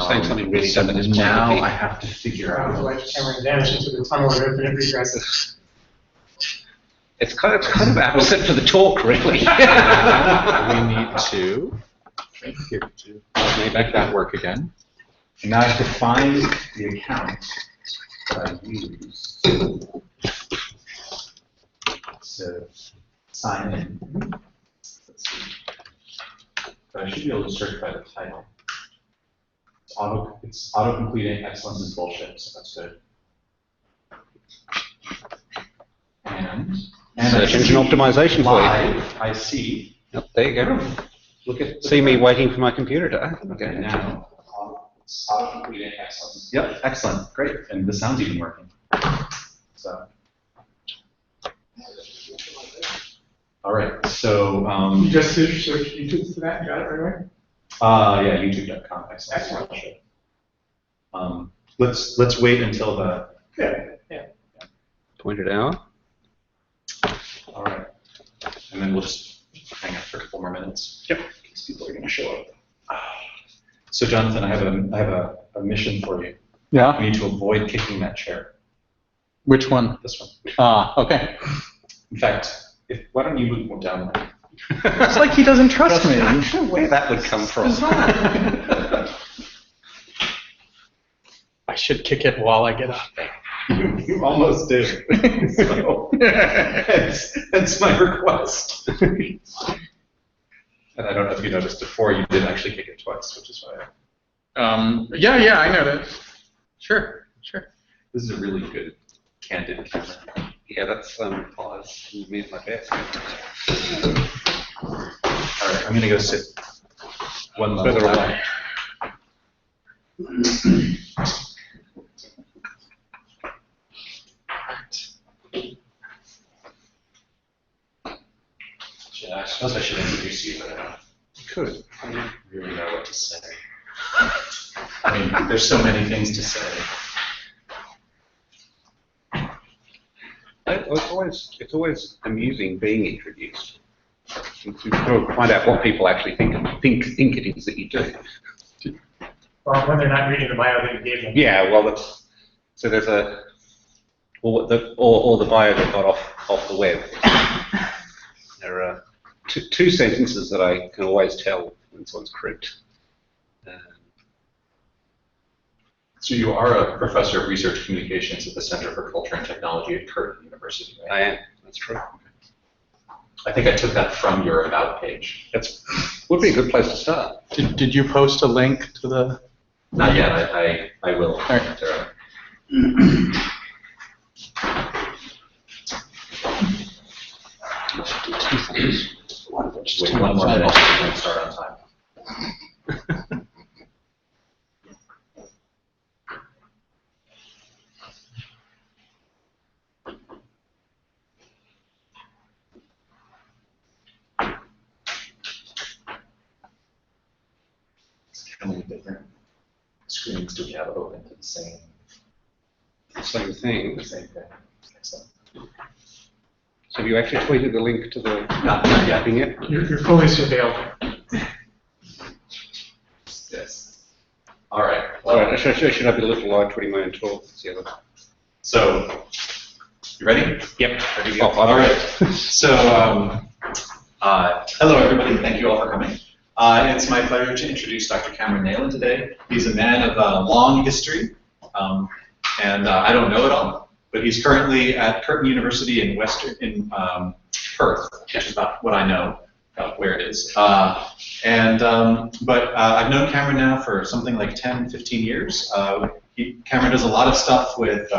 saying something really so dumb at this now point. I have to figure out. Like Cameron vanished into the tunnel of infinite regress. It's kind of absent for the talk, really. We need to make that work again. And now I have to find the account that I used to sign in. Let's see. But I should be able to search by the title. It's auto-completing excellence is bullshit, so that's good. And Search engine optimization for you. live, I see. Yep, there you go. Look at See me waiting for my computer to open. Okay, now it's auto-completing excellence. Yep, excellent, great, and the sound's even working. So. All right, so You just search YouTube for that and got it right away? yeah, youtube.com. Excellent. Let's wait until the. Yeah. Pointed out. All right, and then we'll just hang out for a couple more minutes. Yep. Because people are going to show up. So Jonathan, I have a mission for you. Yeah. We need to avoid kicking that chair. Which one? This one. Okay. In fact, why don't you move down? It's like he doesn't trust me. I'm not sure where that would come from. I should kick it while I get up. You almost did. So that's my request. And I don't know if you noticed before, you did actually kick it twice, which is why. Yeah, I know that. Sure. This is a really good, candid camera. Yeah, that's pause. Me at my desk. All right, I'm going to go sit one level Further down. I suppose I should introduce you, but I don't Could. really know what to say. I mean, there's so many things to say. It's always amusing being introduced. You sort of find out what people actually think it is that you do. Or when they're not reading the bio that you gave them. Yeah, well, so there's or the bio that got off the web. There are two sentences that I can always tell when someone's cribbed. So you are a professor of research communications at the Center for Culture and Technology at Curtin University, right? I am. That's true. I think I took that from your About page. Would be a good place to start. Did you post a link to the? Not yet. I will. All right. Just wait one more minute and start on time. How many different screens do we have open to the same thing? thing? Excellent. So have you actually tweeted the link to the Not yet. thing yet? You're fully surveilled. Yes. All right. All Well, right, should I be a little live tweeting my own talk? so, you ready? Yep. Ready to go? All right. So, hello everybody. Thank you all for coming. It's my pleasure to introduce Dr. Cameron Neylon today. He's a man of a long history, and I don't know it all, but he's currently at Curtin University in Perth, which is about what I know about where it is. But I've known Cameron now for something like 10, 15 years. Cameron does a lot of stuff with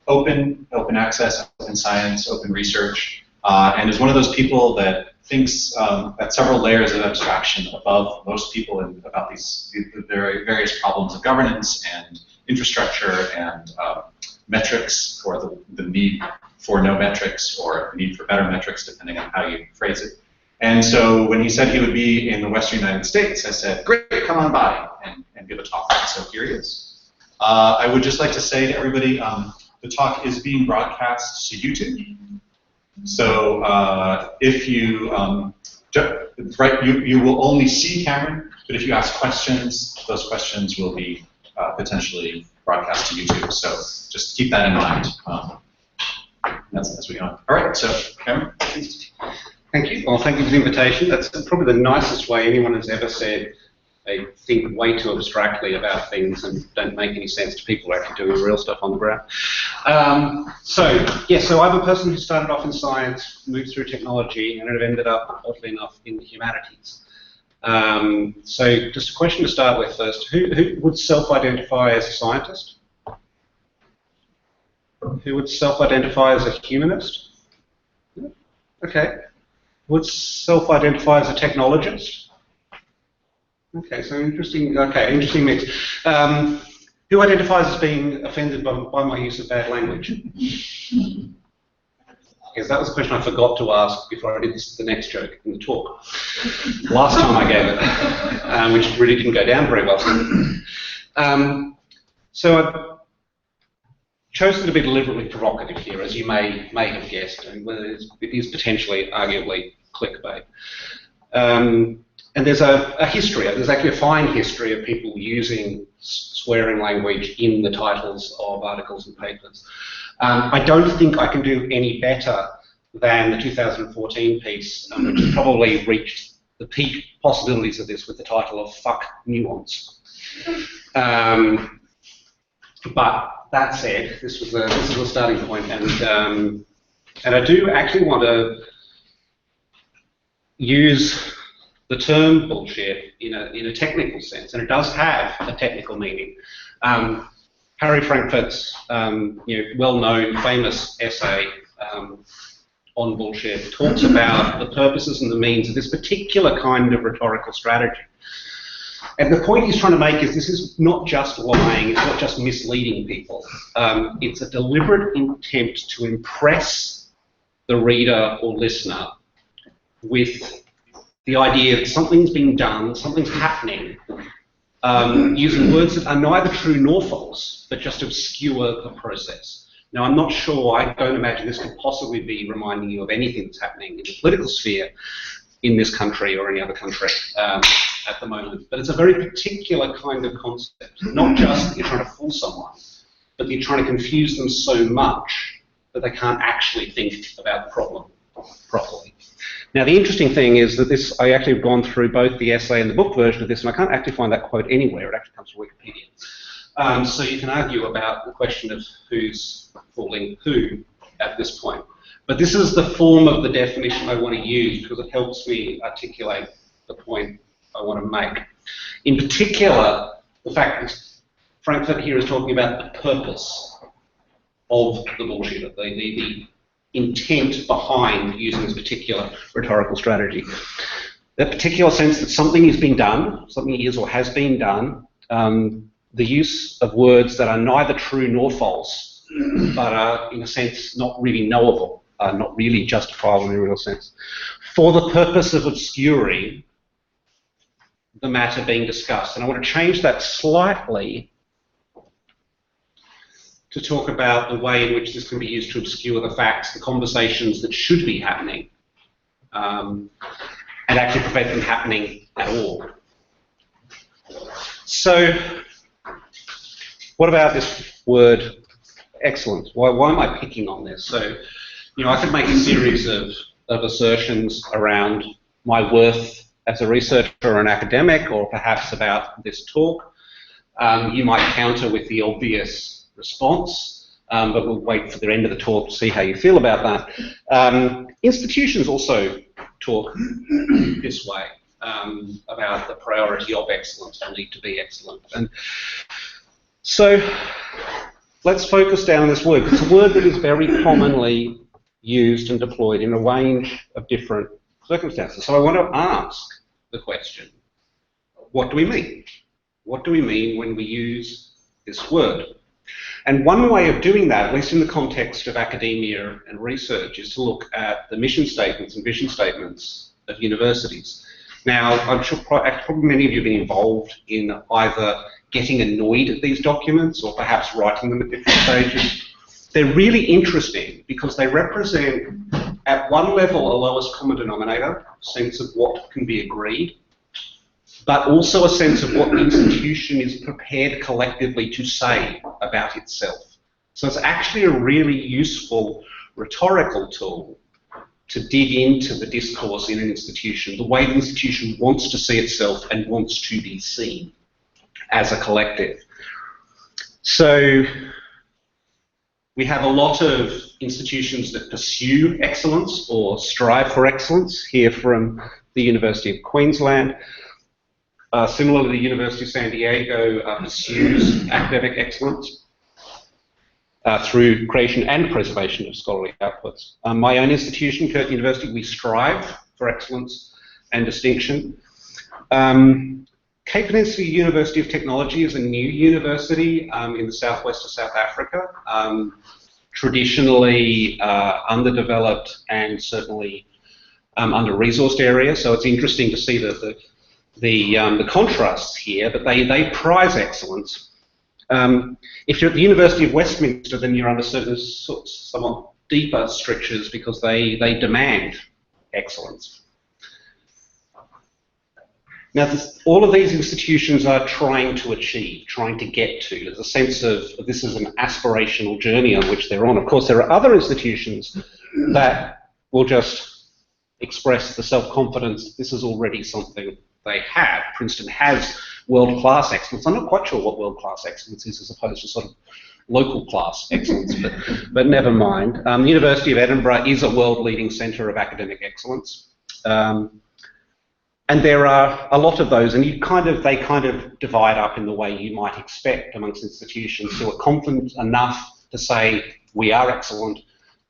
open access, open science, open research, and is one of those people that thinks at several layers of abstraction above most people about the various problems of governance and infrastructure and metrics, or the need for no metrics or the need for better metrics, depending on how you phrase it. And so when he said he would be in the Western United States, I said, great, come on by and give a talk. So here he is. I would just like to say to everybody, the talk is being broadcast to YouTube. So if you will only see Cameron. But if you ask questions, those questions will be potentially broadcast to YouTube. So just keep that in mind as we go on. All right, so Cameron, please. Thank you. Well, thank you for the invitation. That's probably the nicest way anyone has ever said they think way too abstractly about things and don't make any sense to people actually doing real stuff on the ground. So I'm a person who started off in science, moved through technology, and have ended up, oddly enough, in the humanities. So just a question to start with first. Who would self-identify as a scientist? Who would self-identify as a humanist? Okay. Would self-identify as a technologist? Okay, so interesting mix. Who identifies as being offended by my use of bad language? Because that was a question I forgot to ask before I did the next joke in the talk. Last time I gave it, which really didn't go down very well. So I've chosen to be deliberately provocative here, as you may have guessed, and it is potentially, arguably, clickbait. And there's a history, there's actually a fine history of people using swearing language in the titles of articles and papers. I don't think I can do any better than the 2014 piece, which has probably reached the peak possibilities of this with the title of Fuck Nuance. But that said, this was a starting point, and I do actually want to use the term bullshit in a technical sense, and it does have a technical meaning. Harry Frankfurt's well-known, famous essay on bullshit talks about the purposes and the means of this particular kind of rhetorical strategy. And the point he's trying to make is this is not just lying, it's not just misleading people. It's a deliberate intent to impress the reader or listener with the idea that something's been done, something's happening, using words that are neither true nor false, but just obscure the process. Now, I'm not sure, I don't imagine this could possibly be reminding you of anything that's happening in the political sphere in this country or any other country at the moment. But it's a very particular kind of concept, not just that you're trying to fool someone, but you're trying to confuse them so much that they can't actually think about the problem properly. Now, the interesting thing is that I actually have gone through both the essay and the book version of this, and I can't actually find that quote anywhere. It actually comes from Wikipedia. So you can argue about the question of who's fooling who at this point. But this is the form of the definition I want to use because it helps me articulate the point I want to make. In particular, the fact that Frankfurt here is talking about the purpose of the bullshit, the intent behind using this particular rhetorical strategy. That particular sense that something is being done, something is or has been done, the use of words that are neither true nor false, but are, in a sense, not really knowable, not really justifiable in a real sense, for the purpose of obscuring the matter being discussed. And I want to change that slightly to talk about the way in which this can be used to obscure the facts, the conversations that should be happening, and actually prevent them happening at all. So, what about this word excellent? Why am I picking on this? So, I could make a series of assertions around my worth as a researcher or an academic, or perhaps about this talk. You might counter with the obvious response, but we'll wait for the end of the talk to see how you feel about that. Institutions also talk this way about the priority of excellence, the need to be excellent. And so let's focus down on this word. It's a word that is very commonly used and deployed in a range of different circumstances. So I want to ask the question, what do we mean? What do we mean when we use this word? And one way of doing that, at least in the context of academia and research, is to look at the mission statements and vision statements of universities. Now, I'm sure probably many of you have been involved in either getting annoyed at these documents or perhaps writing them at different stages. They're really interesting because they represent, at one level, a lowest common denominator, sense of what can be agreed, but also a sense of what the institution is prepared collectively to say about itself. So it's actually a really useful rhetorical tool to dig into the discourse in an institution, the way the institution wants to see itself and wants to be seen as a collective. So we have a lot of institutions that pursue excellence or strive for excellence, here from the University of Queensland. Similarly, the University of San Diego pursues academic excellence through creation and preservation of scholarly outputs. My own institution, Curtin University, we strive for excellence and distinction. Cape Peninsula University of Technology is a new university in the southwest of South Africa, traditionally underdeveloped and certainly under-resourced area. So it's interesting to see the contrasts here, but they prize excellence. If you're at the University of Westminster, then you're under certain somewhat deeper strictures because they demand excellence. Now, all of these institutions are trying to achieve, trying to get to. There's a sense of this is an aspirational journey on which they're on. Of course, there are other institutions that will just express the self-confidence this is already something they have. Princeton has world-class excellence. I'm not quite sure what world-class excellence is as opposed to sort of local-class excellence, but never mind. The University of Edinburgh is a world-leading centre of academic excellence. And there are a lot of those, and they kind of divide up in the way you might expect amongst institutions who are confident enough to say we are excellent,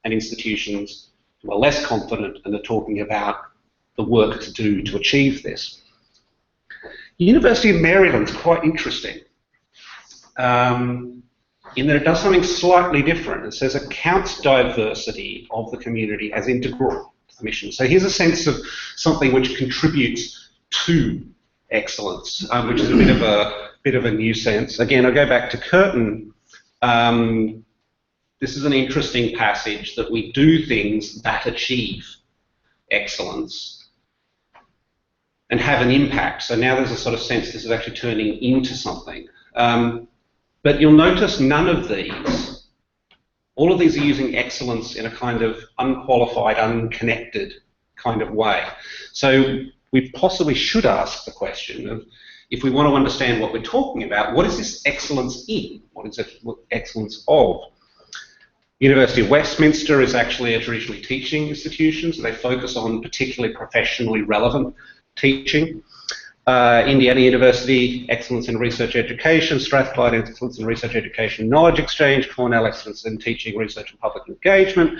and institutions who are less confident and are talking about the work to do to achieve this. The University of Maryland is quite interesting in that it does something slightly different. It says it counts diversity of the community as integral to the mission. So here's a sense of something which contributes to excellence, which is a bit of a new sense. Again, I'll go back to Curtin. This is an interesting passage that we do things that achieve excellence and have an impact. So now there's a sort of sense this is actually turning into something. But you'll notice none of these, all of these are using excellence in a kind of unqualified, unconnected kind of way. So we possibly should ask the question of, if we want to understand what we're talking about, what is this excellence in? What is it excellence of? University of Westminster is actually a traditionally teaching institution, so they focus on particularly professionally relevant teaching. Indiana University, excellence in research education. Strathclyde, excellence in research education, knowledge exchange. Cornell, excellence in teaching, research and public engagement.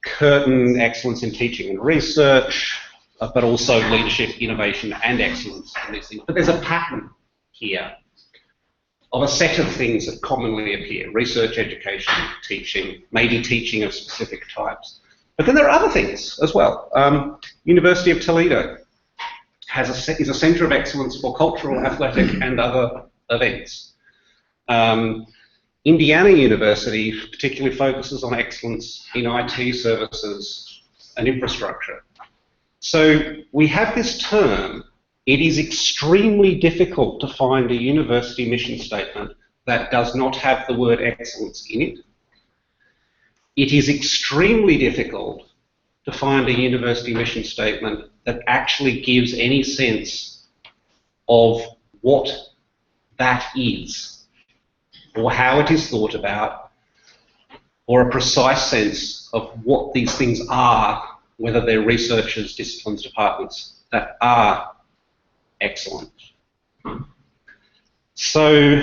Curtin, excellence in teaching and research, but also leadership, innovation and excellence in these things. But there's a pattern here of a set of things that commonly appear: research, education, teaching, maybe teaching of specific types. But then there are other things as well. University of Toledo is a centre of excellence for cultural, athletic and other events. Indiana University particularly focuses on excellence in IT services and infrastructure. So we have this term. It is extremely difficult to find a university mission statement that does not have the word excellence in it. It is extremely difficult to find a university mission statement that actually gives any sense of what that is, or how it is thought about, or a precise sense of what these things are, whether they're researchers, disciplines, departments that are excellent. So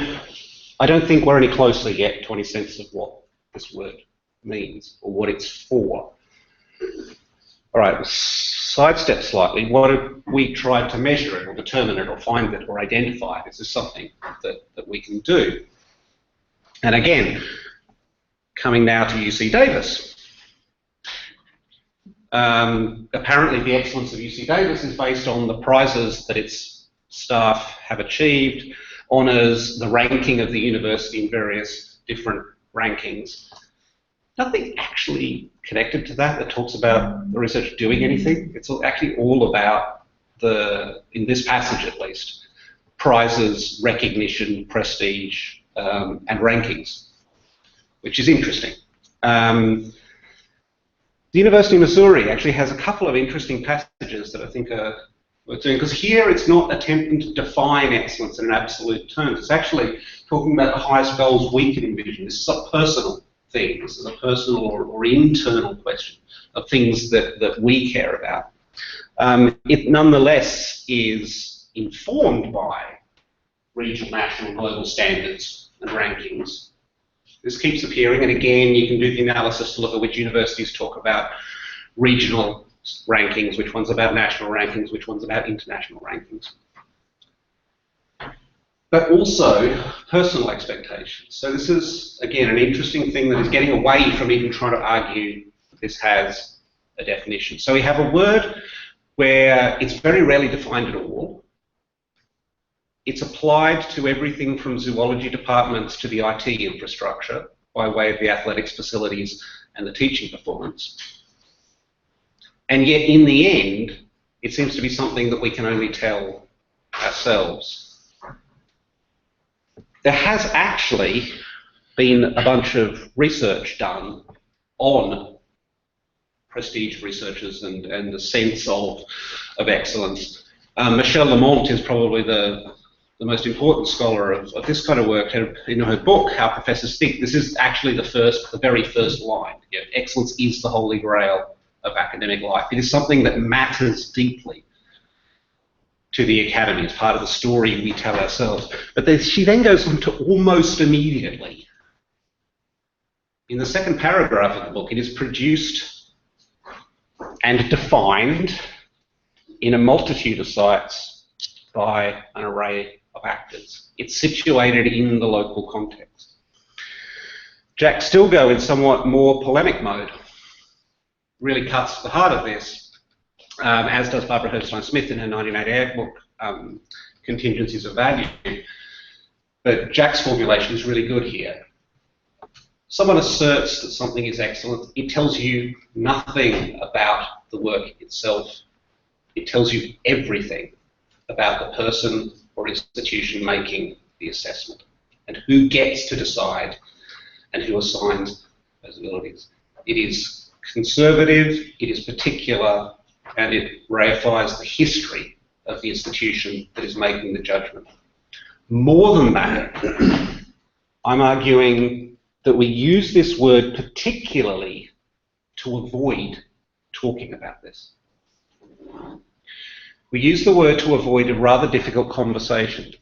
I don't think we're any closer yet to any sense of what this word means or what it's for. All right, sidestep slightly. What if we tried to measure it or determine it or find it or identify it? Is this something that we can do? And again, coming now to UC Davis. Apparently the excellence of UC Davis is based on the prizes that its staff have achieved, honours, the ranking of the university in various different rankings. Nothing actually connected to that talks about the research doing anything. It's actually all about in this passage at least, prizes recognition, prestige, and rankings, which is interesting. The University of Missouri actually has a couple of interesting passages that I think are worth doing, because here it's not attempting to define excellence in an absolute terms. It's actually talking about the highest goals we can envision. This is a personal thing. This is a personal or internal question of things that we care about. It nonetheless is informed by regional, national, global standards and rankings. This keeps appearing, and again, you can do the analysis to look at which universities talk about regional rankings, which one's about national rankings, which one's about international rankings. But also personal expectations. So this is, again, an interesting thing that is getting away from even trying to argue this has a definition. So we have a word where it's very rarely defined at all. It's applied to everything from zoology departments to the IT infrastructure by way of the athletics facilities and the teaching performance. And yet, in the end, it seems to be something that we can only tell ourselves. There has actually been a bunch of research done on prestige researchers and the sense of excellence. Michelle Lamont is probably the most important scholar of this kind of work. In her book, How Professors Think, this is actually the very first line. You know, excellence is the holy grail of academic life. It is something that matters deeply to the academy. It's part of the story we tell ourselves. But she then goes on to almost immediately, in the second paragraph of the book, it is produced and defined in a multitude of sites by an array of actors. It's situated in the local context. Jack Stilgoe, in somewhat more polemic mode, really cuts to the heart of this, as does Barbara Herbstein-Smith in her 1988 book, Contingencies of Value. But Jack's formulation is really good here. Someone asserts that something is excellent. It tells you nothing about the work itself. It tells you everything about the person or institution making the assessment and who gets to decide and who assigns those abilities. It is conservative, it is particular, and it reifies the history of the institution that is making the judgment. More than that, I'm arguing that we use this word particularly to avoid talking about this. We use the word to avoid a rather difficult conversation.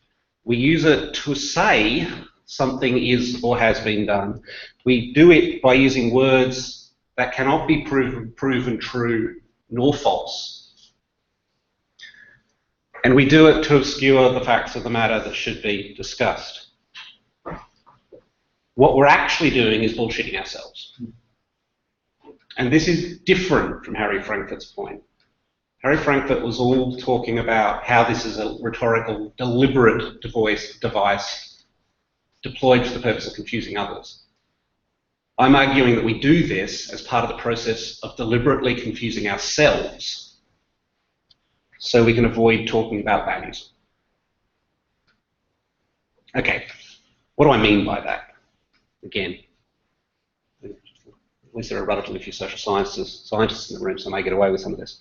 We use it to say something is or has been done. We do it by using words that cannot be proven true nor false. And we do it to obscure the facts of the matter that should be discussed. What we're actually doing is bullshitting ourselves. And this is different from Harry Frankfurt's point. Harry Frankfurt was all talking about how this is a rhetorical, deliberate device deployed for the purpose of confusing others. I'm arguing that we do this as part of the process of deliberately confusing ourselves so we can avoid talking about values. Okay, what do I mean by that? Again, at least there are relatively few social scientists in the room, so I may get away with some of this.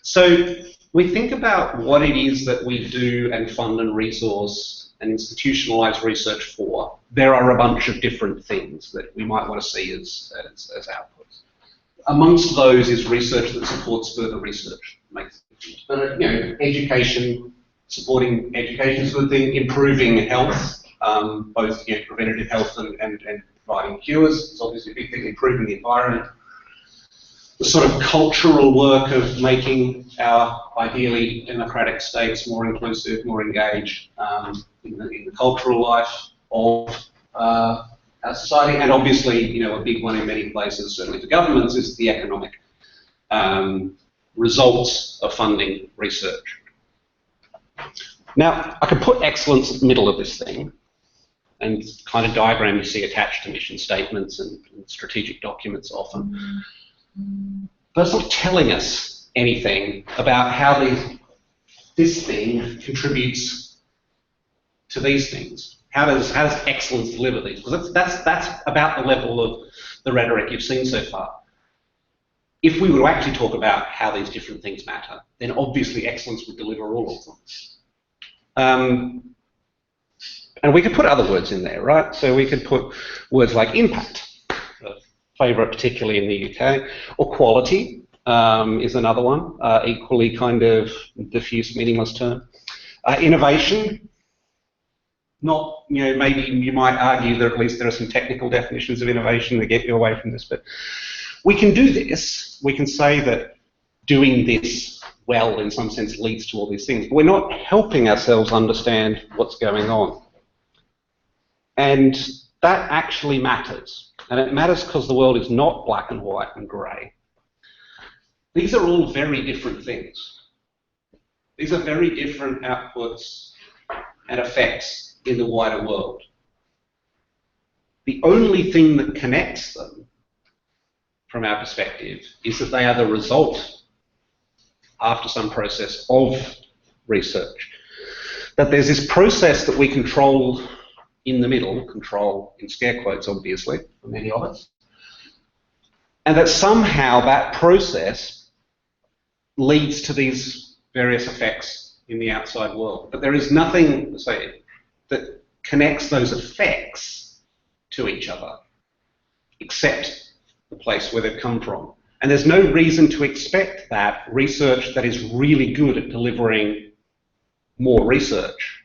So we think about what it is that we do and fund and resource and institutionalize research for. There are a bunch of different things that we might want to see as outputs. Amongst those is research that supports further research. But education, supporting education is a good thing. Improving health, both preventative health and providing cures is obviously a big thing. Improving the environment. The sort of cultural work of making our ideally democratic states more inclusive, more engaged in the cultural life of our society, and obviously, a big one in many places, certainly for governments, is the economic results of funding research. Now, I could put excellence in the middle of this thing, and kind of diagram you see attached to mission statements and strategic documents often. But it's not telling us anything about how this thing contributes to these things. How does excellence deliver these? Because that's about the level of the rhetoric you've seen so far. If we were to actually talk about how these different things matter, then obviously excellence would deliver all of them. And we could put other words in there, right? So we could put words like impact, a favourite particularly in the UK, or quality is another one, equally kind of diffuse, meaningless term. Innovation, not, maybe you might argue that at least there are some technical definitions of innovation that get you away from this, but we can do this. We can say that doing this well, in some sense, leads to all these things, but we're not helping ourselves understand what's going on. And that actually matters. And it matters because the world is not black and white and grey. These are all very different things. These are very different outputs and effects in the wider world. The only thing that connects them, from our perspective, is that they are the result, after some process, of research. That there's this process that we control in the middle, control in scare quotes, obviously, for many of us, and that somehow that process leads to these various effects in the outside world. But there is nothing, say, that connects those effects to each other, except the place where they've come from. And there's no reason to expect that research that is really good at delivering more research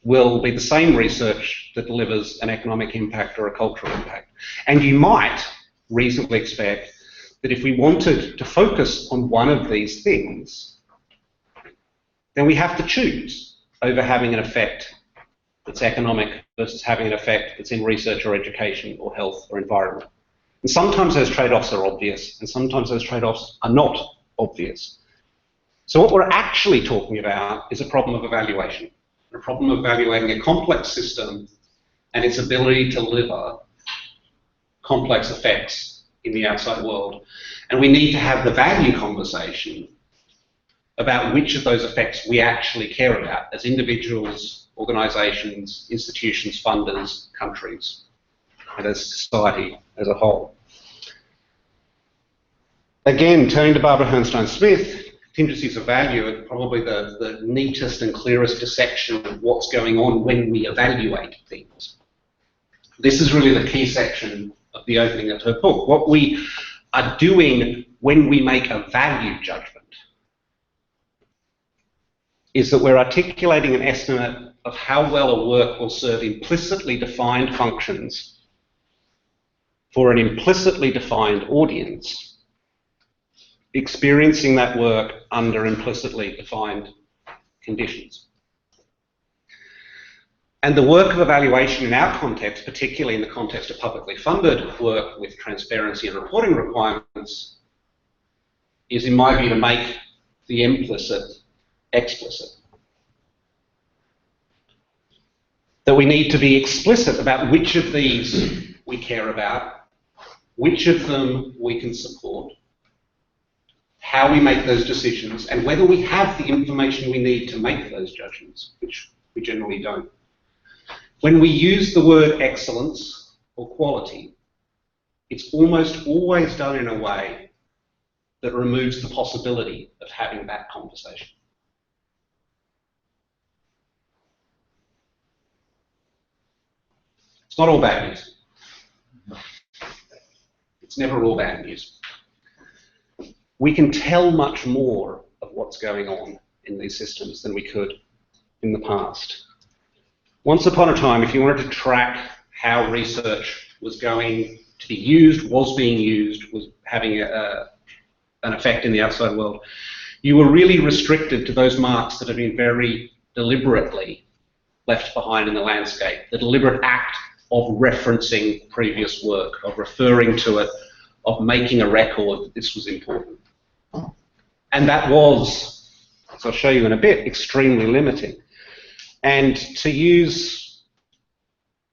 will be the same research that delivers an economic impact or a cultural impact. And you might reasonably expect that if we wanted to focus on one of these things, then we have to choose over having an effect that's economic versus having an effect that's in research or education or health or environment. And sometimes those trade-offs are obvious, and sometimes those trade-offs are not obvious. So what we're actually talking about is a problem of evaluation, a problem of evaluating a complex system and its ability to deliver complex effects in the outside world. And we need to have the value conversation about which of those effects we actually care about as individuals, organisations, institutions, funders, countries, and as society as a whole. Again, turning to Barbara Herrnstein-Smith, contingencies of value are probably the neatest and clearest dissection of what's going on when we evaluate things. This is really the key section of the opening of her book. What we are doing when we make a value judgment is that we're articulating an estimate of how well a work will serve implicitly defined functions for an implicitly defined audience experiencing that work under implicitly defined conditions. And the work of evaluation in our context, particularly in the context of publicly funded work with transparency and reporting requirements, is, in my view, to make the implicit explicit. That we need to be explicit about which of these we care about, which of them we can support, how we make those decisions, and whether we have the information we need to make those judgments, which we generally don't. When we use the word excellence or quality, it's almost always done in a way that removes the possibility of having that conversation. It's not all bad news. It's never all bad news. We can tell much more of what's going on in these systems than we could in the past. Once upon a time, if you wanted to track how research was going to be used, was being used, was having an effect in the outside world, you were really restricted to those marks that have been very deliberately left behind in the landscape, the deliberate act of referencing previous work, of referring to it, of making a record that this was important. And that was, as I'll show you in a bit, extremely limiting. And to use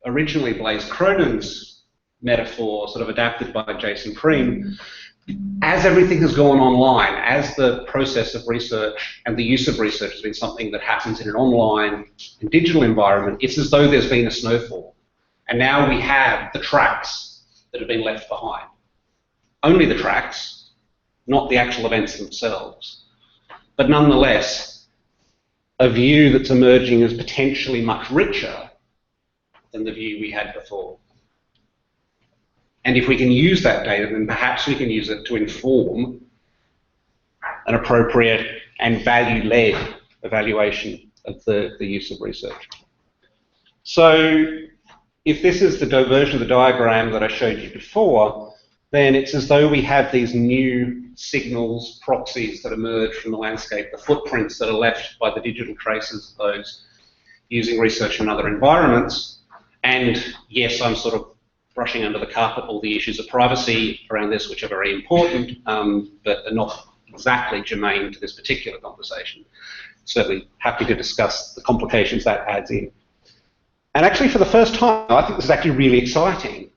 originally Blaise Cronin's metaphor, sort of adapted by Jason Preem, as everything has gone online, as the process of research and the use of research has been something that happens in an online and digital environment, it's as though there's been a snowfall. And now we have the tracks that have been left behind. Only the tracks, not the actual events themselves. But nonetheless, a view that's emerging as potentially much richer than the view we had before. And if we can use that data, then perhaps we can use it to inform an appropriate and value-led evaluation of the use of research. So if this is the version of the diagram that I showed you before, then it's as though we have these new signals, proxies that emerge from the landscape, the footprints that are left by the digital traces of those using research in other environments. And yes, I'm sort of brushing under the carpet all the issues of privacy around this, which are very important, but are not exactly germane to this particular conversation. Certainly happy to discuss the complications that adds in. And actually, for the first time, I think this is actually really exciting.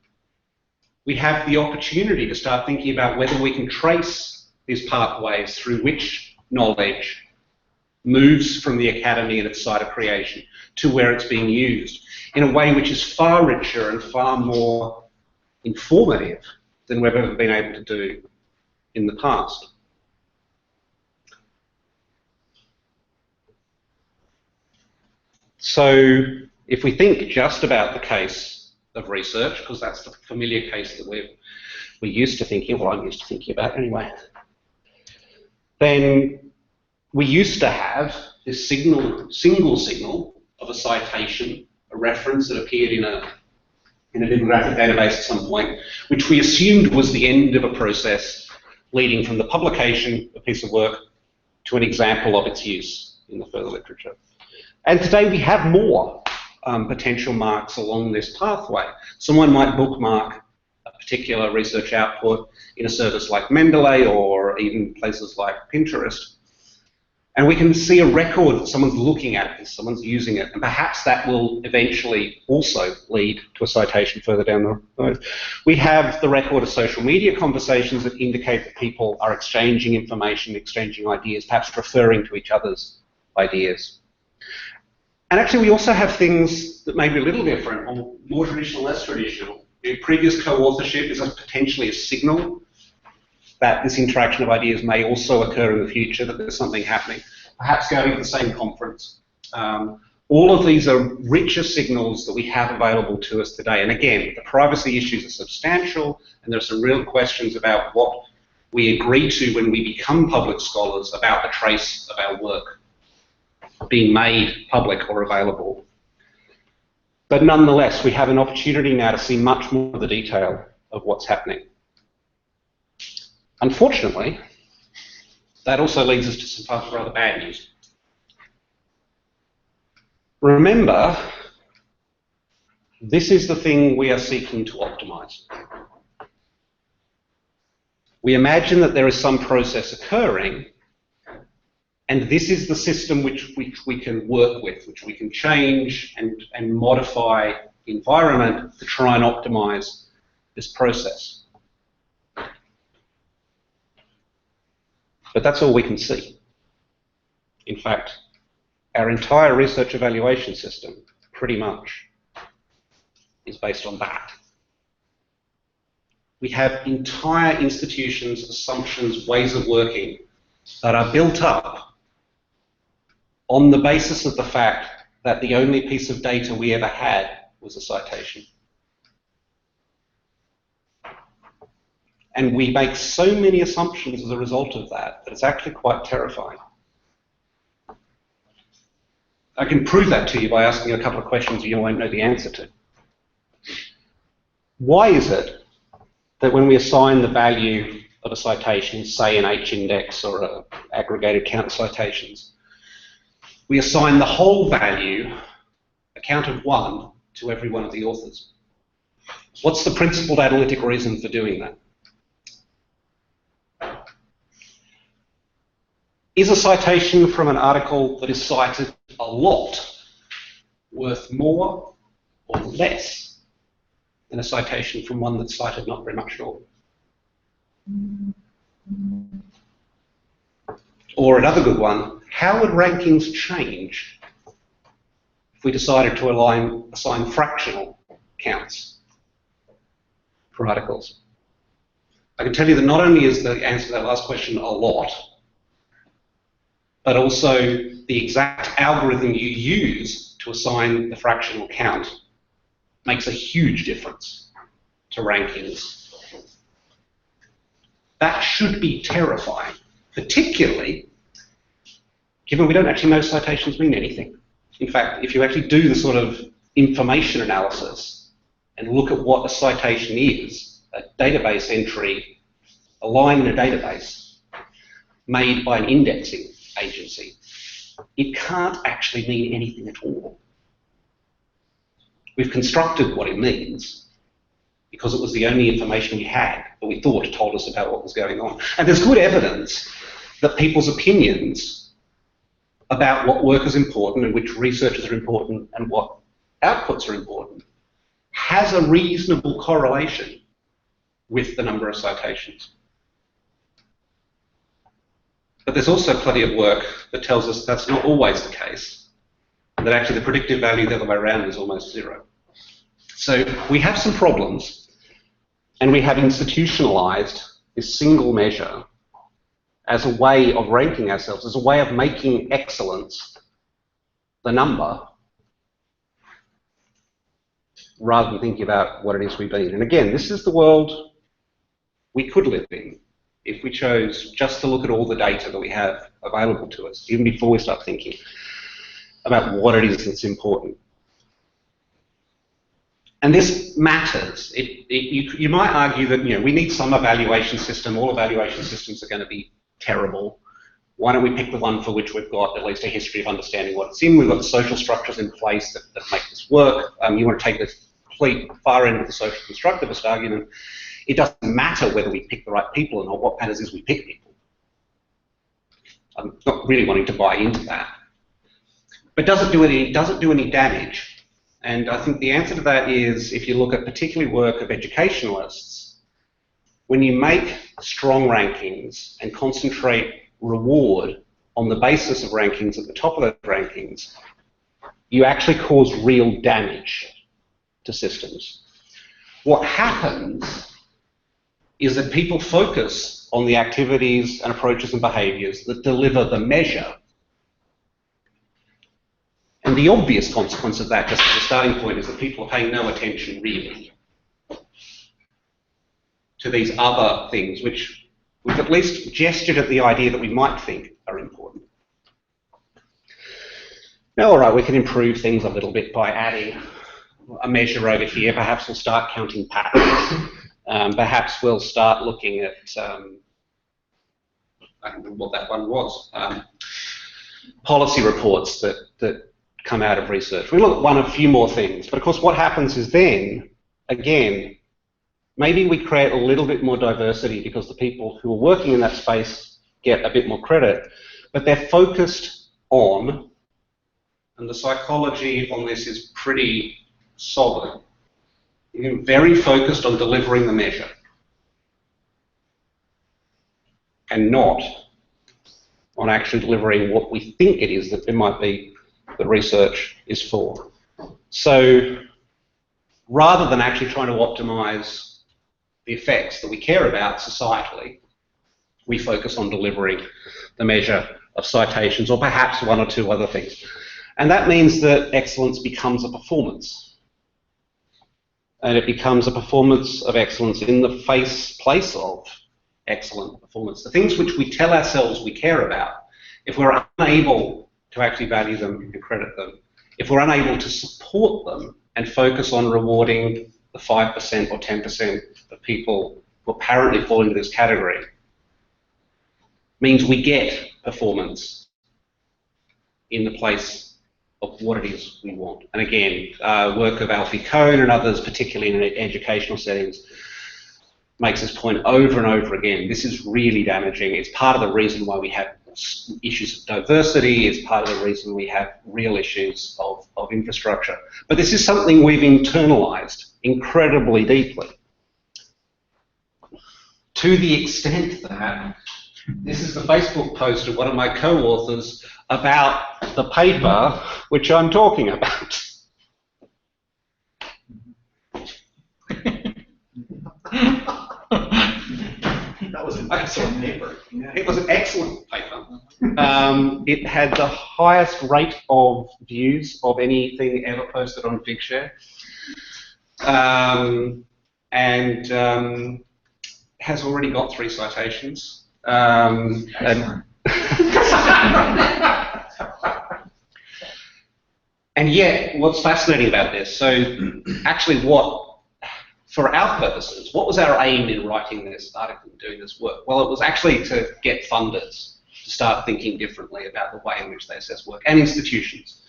We have the opportunity to start thinking about whether we can trace these pathways through which knowledge moves from the academy and its site of creation to where it's being used in a way which is far richer and far more informative than we've ever been able to do in the past. So if we think just about the case of research, because that's the familiar case that we're used to thinking, well, I'm used to thinking about anyway, then we used to have this single signal of a citation, a reference that appeared in a bibliographic database at some point, which we assumed was the end of a process leading from the publication of a piece of work to an example of its use in the further literature. And today we have more potential marks along this pathway. Someone might bookmark a particular research output in a service like Mendeley or even places like Pinterest, and we can see a record that someone's looking at this, someone's using it, and perhaps that will eventually also lead to a citation further down the road. We have the record of social media conversations that indicate that people are exchanging information, exchanging ideas, perhaps referring to each other's ideas. And actually we also have things that may be a little different, or more traditional, less traditional. Previous co-authorship is potentially a signal that this interaction of ideas may also occur in the future, that there's something happening, perhaps going to the same conference. All of these are richer signals that we have available to us today. And again, the privacy issues are substantial, and there are some real questions about what we agree to when we become public scholars about the trace of our work being made public or available. But nonetheless, we have an opportunity now to see much more of the detail of what's happening. Unfortunately, that also leads us to some rather bad news. Remember, this is the thing we are seeking to optimize. We imagine that there is some process occurring, and this is the system which we can work with, which we can change and modify the environment to try and optimize this process. But that's all we can see. In fact, our entire research evaluation system, pretty much, is based on that. We have entire institutions, assumptions, ways of working that are built up on the basis of the fact that the only piece of data we ever had was a citation. And we make so many assumptions as a result of that that it's actually quite terrifying. I can prove that to you by asking a couple of questions you won't know the answer to. Why is it that when we assign the value of a citation, say an H-index or an aggregated count of citations, we assign the whole value, a count of 1, to every one of the authors? What's the principled analytic reason for doing that? Is a citation from an article that is cited a lot worth more or less than a citation from one that's cited not very much at all? Or another good one, how would rankings change if we decided to assign fractional counts for articles? I can tell you that not only is the answer to that last question a lot, but also the exact algorithm you use to assign the fractional count makes a huge difference to rankings. That should be terrifying, particularly given we don't actually know citations mean anything. In fact, if you actually do the sort of information analysis and look at what a citation is, a database entry, a line in a database made by an indexing agency, it can't actually mean anything at all. We've constructed what it means because it was the only information we had that we thought told us about what was going on. And there's good evidence that people's opinions about what work is important and which researchers are important and what outputs are important has a reasonable correlation with the number of citations. But there's also plenty of work that tells us that's not always the case, and that actually the predictive value the other way around is almost zero. So we have some problems, and we have institutionalized this single measure as a way of ranking ourselves, as a way of making excellence the number, rather than thinking about what it is we've been. And again, this is the world we could live in if we chose just to look at all the data that we have available to us, even before we start thinking about what it is that's important. And this matters. You might argue that we need some evaluation system. All evaluation systems are going to be terrible. Why don't we pick the one for which we've got at least a history of understanding what it's in? We've got the social structures in place that make this work. You want to take the complete far end of the social constructivist argument. It doesn't matter whether we pick the right people or not. What matters is we pick people. I'm not really wanting to buy into that. But does it do any damage? And I think the answer to that is, if you look at particularly work of educationalists, when you make strong rankings and concentrate reward on the basis of rankings at the top of those rankings, you actually cause real damage to systems. What happens is that people focus on the activities and approaches and behaviors that deliver the measure. And the obvious consequence of that, just as a starting point, is that people are paying no attention really to these other things, which we've at least gestured at the idea that we might think are important. Now, all right, we can improve things a little bit by adding a measure over here. Perhaps we'll start counting patterns. Perhaps we'll start looking at, I don't know what that one was, policy reports that come out of research. We look at a few more things, but of course what happens is then, again, maybe we create a little bit more diversity because the people who are working in that space get a bit more credit, but they're focused on, and the psychology on this is pretty solid, very focused on delivering the measure and not on actually delivering what we think it is that there might be that research is for. So rather than actually trying to optimize the effects that we care about societally, we focus on delivering the measure of citations, or perhaps one or two other things. And that means that excellence becomes a performance. And it becomes a performance of excellence in the place of excellent performance. The things which we tell ourselves we care about, if we're unable to actually value them and credit them, if we're unable to support them and focus on rewarding the 5% or 10% of people who apparently fall into this category, means we get performance in the place of what it is we want. And again, work of Alfie Kohn and others, particularly in educational settings, makes this point over and over again. This is really damaging. It's part of the reason why we have issues of diversity. It's part of the reason we have real issues of infrastructure. But this is something we've internalized incredibly deeply. to the extent that this is the Facebook post of one of my co-authors about the paper which I'm talking about. That was an excellent paper. Yeah. It was an excellent paper. It had the highest rate of views of anything ever posted on Figshare. And has already got 3 citations. And yet, what's fascinating about this, so actually for our purposes, what was our aim in writing this article and doing this work? Well, it was actually to get funders to start thinking differently about the way in which they assess work, and institutions.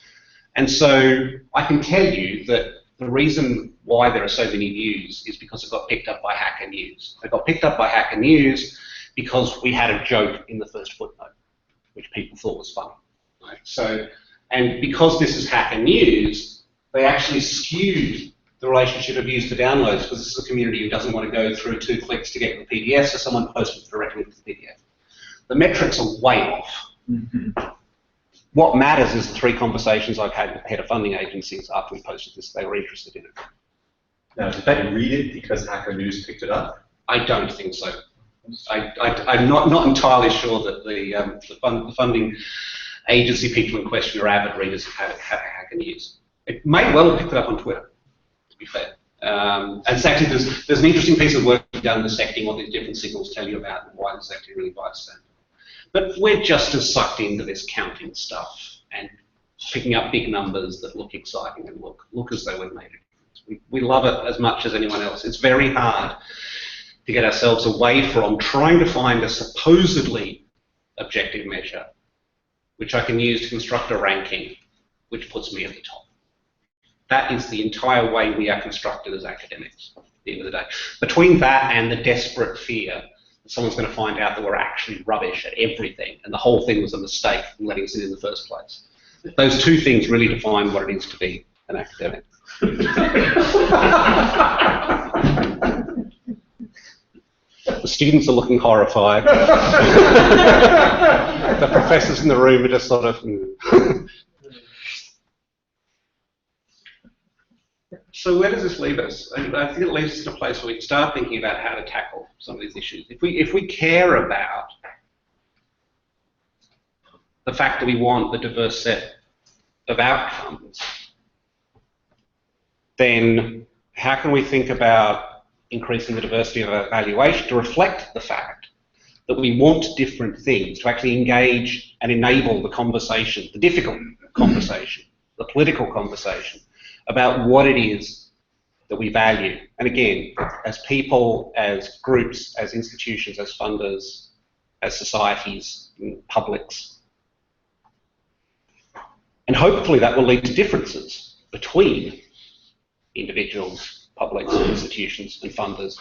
And so I can tell you that the reason why there are so many views is because it got picked up by Hacker News. It got picked up by Hacker News because we had a joke in the first footnote, which people thought was funny. Right? So, and because this is Hacker News, they actually skewed the relationship of views to downloads, because this is a community who doesn't want to go through 2 clicks to get the PDF, so someone posted directly to the PDF. The metrics are way off. Mm-hmm. What matters is the 3 conversations I've had with the head of funding agencies after we posted this. They were interested in it. Now, did they read it because Hacker News picked it up? I don't think so. I'm not entirely sure that the funding agency people in question are avid readers of Hacker News. It may well have picked it up on Twitter, to be fair. And actually, there's an interesting piece of work done dissecting what these different signals tell you about and why this actually really bites them. But we're just as sucked into this counting stuff and picking up big numbers that look exciting and look as though we've made it. We love it as much as anyone else. It's very hard to get ourselves away from trying to find a supposedly objective measure, which I can use to construct a ranking, which puts me at the top. That is the entire way we are constructed as academics at the end of the day. Between that and the desperate fear that someone's going to find out that we're actually rubbish at everything and the whole thing was a mistake in letting us in the first place. Those 2 things really define what it is to be an academic. The students are looking horrified. The professors in the room are just sort of... So where does this leave us? I think it leaves us in a place where we can start thinking about how to tackle some of these issues. If we care about the fact that we want a diverse set of outcomes, then how can we think about increasing the diversity of our evaluation to reflect the fact that we want different things, to actually engage and enable the conversation, the difficult conversation, the political conversation, about what it is that we value. And again, as people, as groups, as institutions, as funders, as societies, publics. And hopefully that will lead to differences between individuals, publics, institutions, and funders,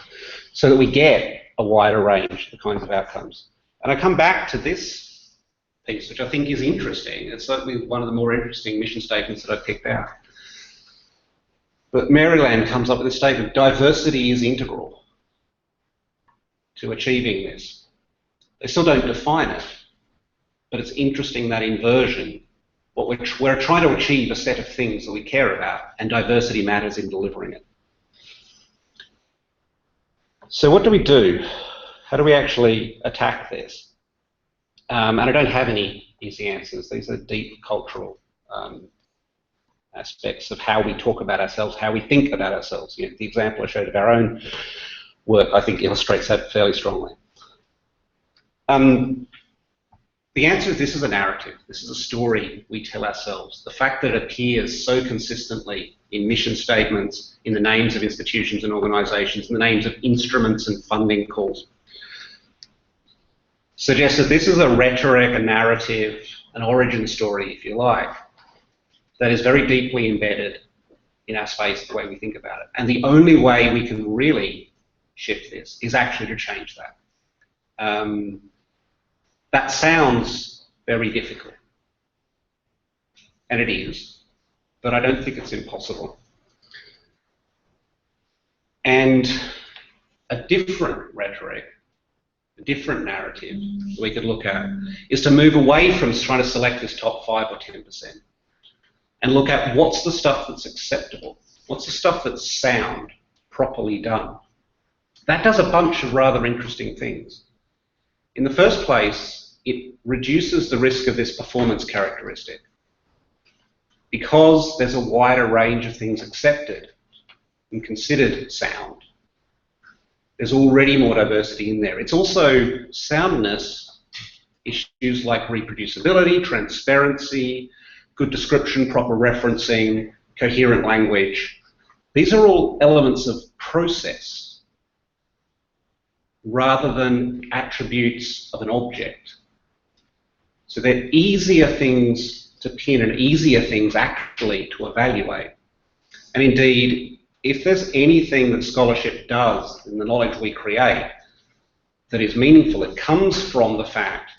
so that we get a wider range of the kinds of outcomes. And I come back to this piece, which I think is interesting. It's certainly one of the more interesting mission statements that I picked out. But Maryland comes up with a statement: diversity is integral to achieving this. They still don't define it, but it's interesting that inversion. What we're trying to achieve a set of things that we care about, and diversity matters in delivering it. So what do we do? How do we actually attack this? And I don't have any easy answers. These are deep cultural aspects of how we talk about ourselves, how we think about ourselves. You know, the example I showed of our own work, I think, illustrates that fairly strongly. The answer is this is a narrative. This is a story we tell ourselves. The fact that it appears so consistently in mission statements, in the names of institutions and organisations, in the names of instruments and funding calls, suggests that this is a rhetoric, a narrative, an origin story, if you like, that is very deeply embedded in our space, the way we think about it. And the only way we can really shift this is actually to change that. That sounds very difficult, and it is, but I don't think it's impossible. And a different rhetoric a different narrative that we could look at, is to move away from trying to select this top 5 or 10% and look at what's the stuff that's acceptable, what's the stuff that's sound, properly done. That does a bunch of rather interesting things. In the first place, it reduces the risk of this performance characteristic. Because there's a wider range of things accepted and considered sound, there's already more diversity in there. It's also soundness, issues like reproducibility, transparency, good description, proper referencing, coherent language. These are all elements of process rather than attributes of an object. So they're easier things to pin and easier things actually to evaluate. And indeed, if there's anything that scholarship does in the knowledge we create that is meaningful, it comes from the fact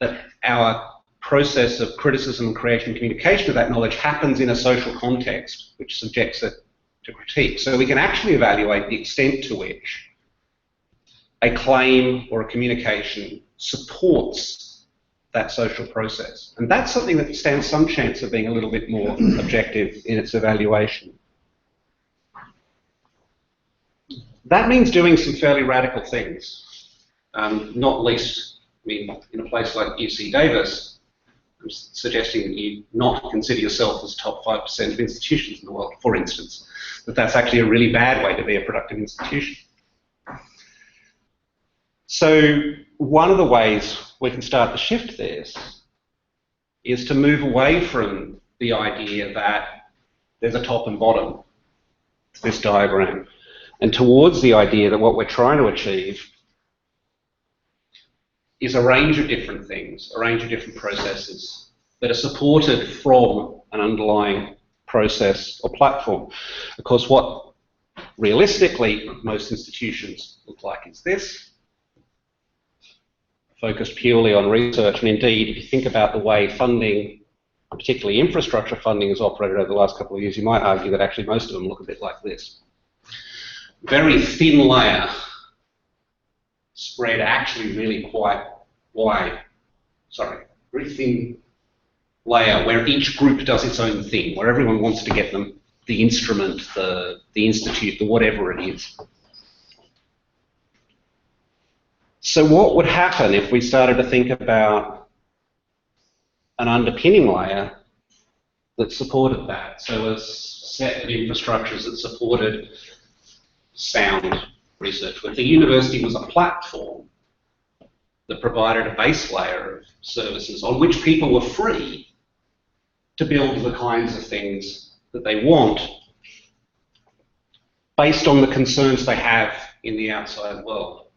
that our process of criticism, creation, and communication of that knowledge happens in a social context which subjects it to critique. So we can actually evaluate the extent to which a claim or a communication supports that social process. And that's something that stands some chance of being a little bit more objective in its evaluation. That means doing some fairly radical things, not least, I mean, in a place like UC Davis, I'm suggesting that you not consider yourself as top 5% of institutions in the world, for instance, that that's actually a really bad way to be a productive institution. So one of the ways we can start to shift this is to move away from the idea that there's a top and bottom to this diagram, and towards the idea that what we're trying to achieve is a range of different things, a range of different processes that are supported from an underlying process or platform. Of course, what realistically most institutions look like is this, focused purely on research. And indeed, if you think about the way funding, particularly infrastructure funding, has operated over the last couple of years, you might argue that actually most of them look a bit like this. Very thin layer, spread actually really quite wide. Sorry, very thin layer where each group does its own thing, where everyone wants to get them the instrument, the institute, the whatever it is. So what would happen if we started to think about an underpinning layer that supported that? So a set of infrastructures that supported sound research. If the university was a platform that provided a base layer of services on which people were free to build the kinds of things that they want based on the concerns they have in the outside world.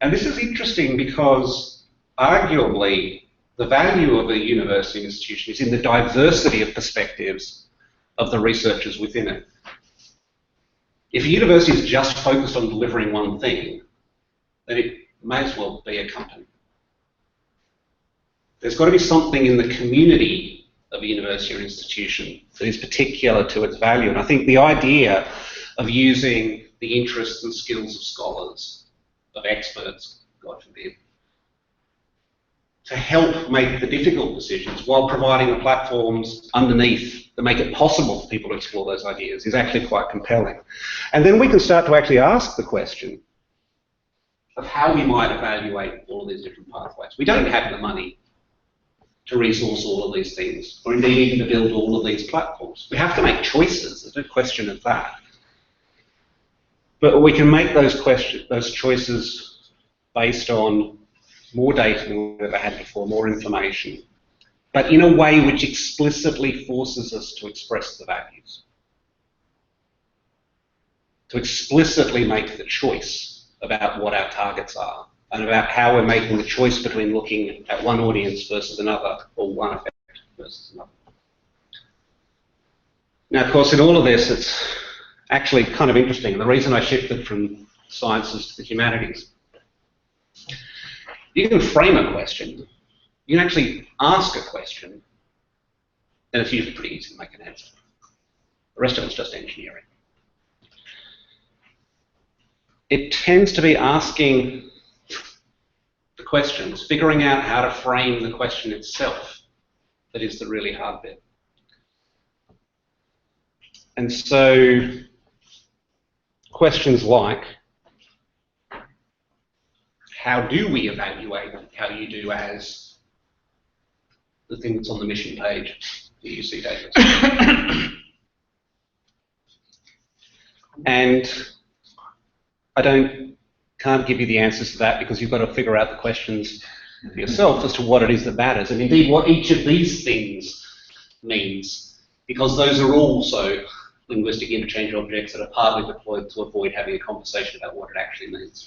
And this is interesting because arguably the value of a university institution is in the diversity of perspectives of the researchers within it. If a university is just focused on delivering one thing, then it may as well be a company. There's got to be something in the community of a university or institution that is particular to its value. And I think the idea of using the interests and skills of scholars, of experts, God forbid, to help make the difficult decisions while providing the platforms underneath that make it possible for people to explore those ideas is actually quite compelling. And then we can start to actually ask the question of how we might evaluate all of these different pathways. We don't have the money to resource all of these things, or indeed even to build all of these platforms. We have to make choices, there's no question of that. But we can make those choices based on more data than we've ever had before, more information, but in a way which explicitly forces us to express the values, to explicitly make the choice about what our targets are and about how we're making the choice between looking at one audience versus another or one effect versus another. Now, of course, in all of this, it's actually kind of interesting. The reason I shifted from sciences to the humanities, you can frame a question, you can actually ask a question, and it's usually pretty easy to make an answer. The rest of it's just engineering. It tends to be asking questions, figuring out how to frame the question itself, that is the really hard bit. And so questions like, how do we evaluate how you do as the thing that's on the mission page, the UC data? And I can't give you the answers to that because you've got to figure out the questions for yourself as to what it is that matters, and indeed what each of these things means, because those are also linguistic interchange objects that are partly deployed to avoid having a conversation about what it actually means.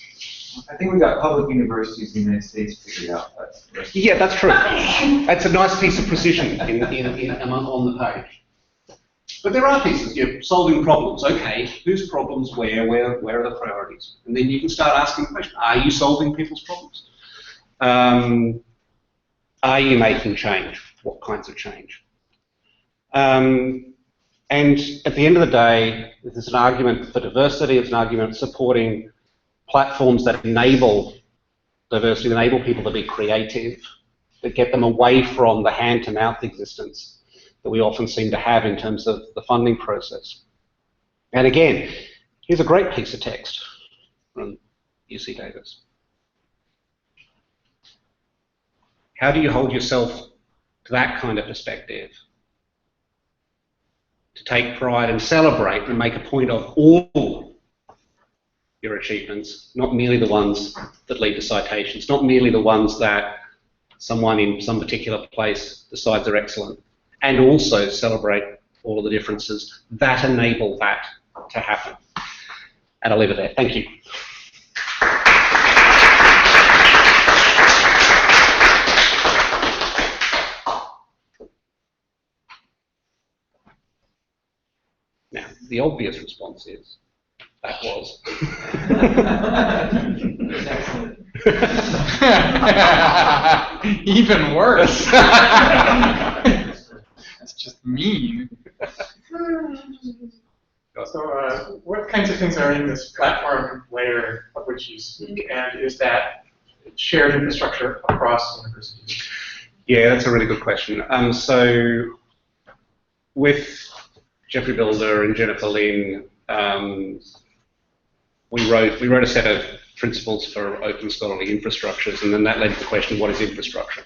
I think we got public universities in the United States figured out. Yeah, that's true. That's a nice piece of precision on the page. But there are pieces, you're solving problems. Okay, whose problems, where are the priorities? And then you can start asking the question, are you solving people's problems? Are you making change? What kinds of change? And at the end of the day, there's an argument for diversity, it's an argument supporting platforms that enable diversity, that enable people to be creative, that get them away from the hand-to-mouth existence that we often seem to have in terms of the funding process. And again, here's a great piece of text from UC Davis. How do you hold yourself to that kind of perspective? To take pride and celebrate and make a point of all your achievements, not merely the ones that lead to citations, not merely the ones that someone in some particular place decides are excellent, and also celebrate all of the differences that enable that to happen. And I'll leave it there. Thank you. Now, the obvious response is, that was. Even worse. That's just mean. So what kinds of things are in this platform layer of which you speak, and is that shared infrastructure across universities? Yeah, that's a really good question. So with Jeffrey Builder and Jennifer Lin, we wrote a set of principles for open scholarly infrastructures, and then that led to the question, what is infrastructure?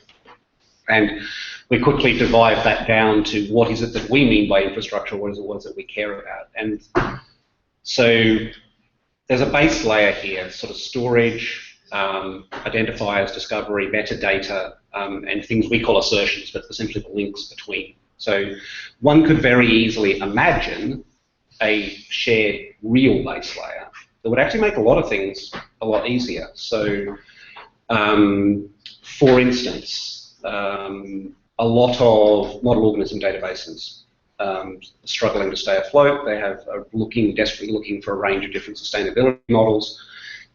And we quickly divide that down to what is it that we mean by infrastructure, what is it that we care about. And so there's a base layer here, sort of storage, identifiers, discovery, metadata, and things we call assertions, but essentially the links between. So one could very easily imagine a shared real base layer that would actually make a lot of things a lot easier. So for instance, a lot of model organism databases struggling to stay afloat. They are desperately looking for a range of different sustainability models.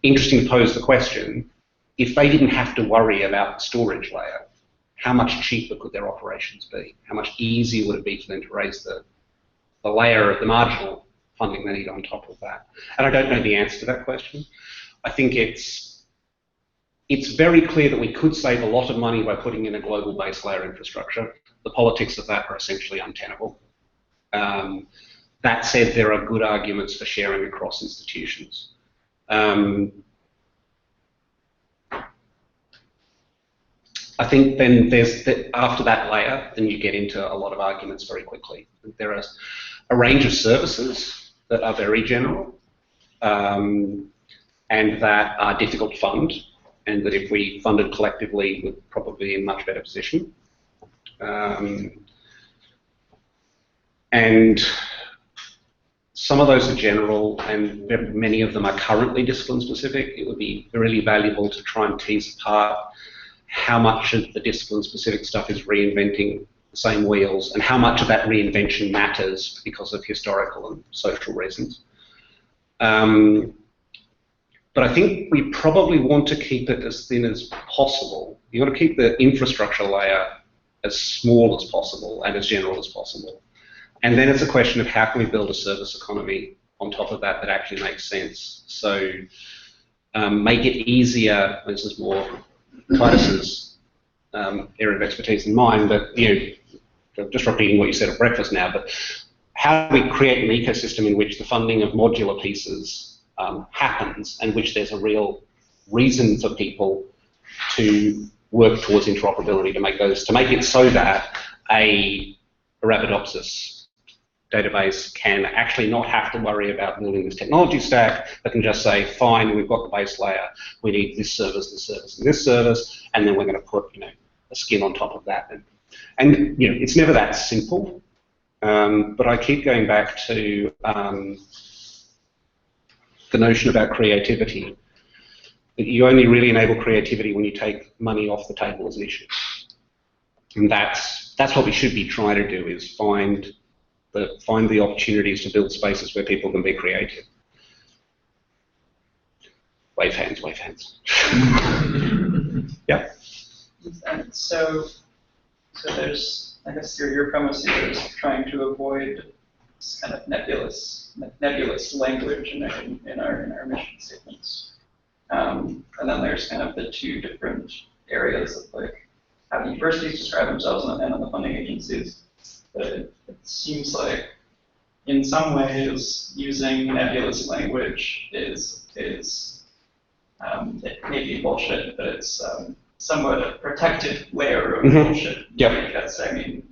Interesting to pose the question, if they didn't have to worry about the storage layer, how much cheaper could their operations be? How much easier would it be for them to raise the layer of the marginal funding they need on top of that? And I don't know the answer to that question. I think it's very clear that we could save a lot of money by putting in a global base layer infrastructure. The politics of that are essentially untenable. That said, there are good arguments for sharing across institutions. I think then after that layer, then you get into a lot of arguments very quickly. There are a range of services that are very general and that are difficult to fund, and that if we funded collectively, we'd probably be in a much better position. And some of those are general, and many of them are currently discipline-specific. It would be really valuable to try and tease apart how much of the discipline-specific stuff is reinventing the same wheels, and how much of that reinvention matters because of historical and social reasons. But I think we probably want to keep it as thin as possible. You want to keep the infrastructure layer as small as possible and as general as possible. And then it's a question of how can we build a service economy on top of that that actually makes sense. So make it easier, this is more Titus's area of expertise and mine, but just repeating what you said at breakfast now, but how do we create an ecosystem in which the funding of modular pieces happens and which there's a real reason for people to work towards interoperability to make it so that a Arabidopsis database can actually not have to worry about building this technology stack, but can just say, fine, we've got the base layer, we need this service, and this service, and then we're going to put a skin on top of that. And it's never that simple, but I keep going back to the notion about creativity. That you only really enable creativity when you take money off the table as an issue. And that's what we should be trying to do, is find the opportunities to build spaces where people can be creative. Wave hands, wave hands. Yeah. And so there's, I guess your premise here is trying to avoid this kind of nebulous language in our mission statements. And then there's kind of the two different areas of like how the universities describe themselves and the funding agencies. But it seems like in some ways using nebulous language is it may be bullshit, but it's somewhat a protective layer of bullshit. Yep. Because I mean,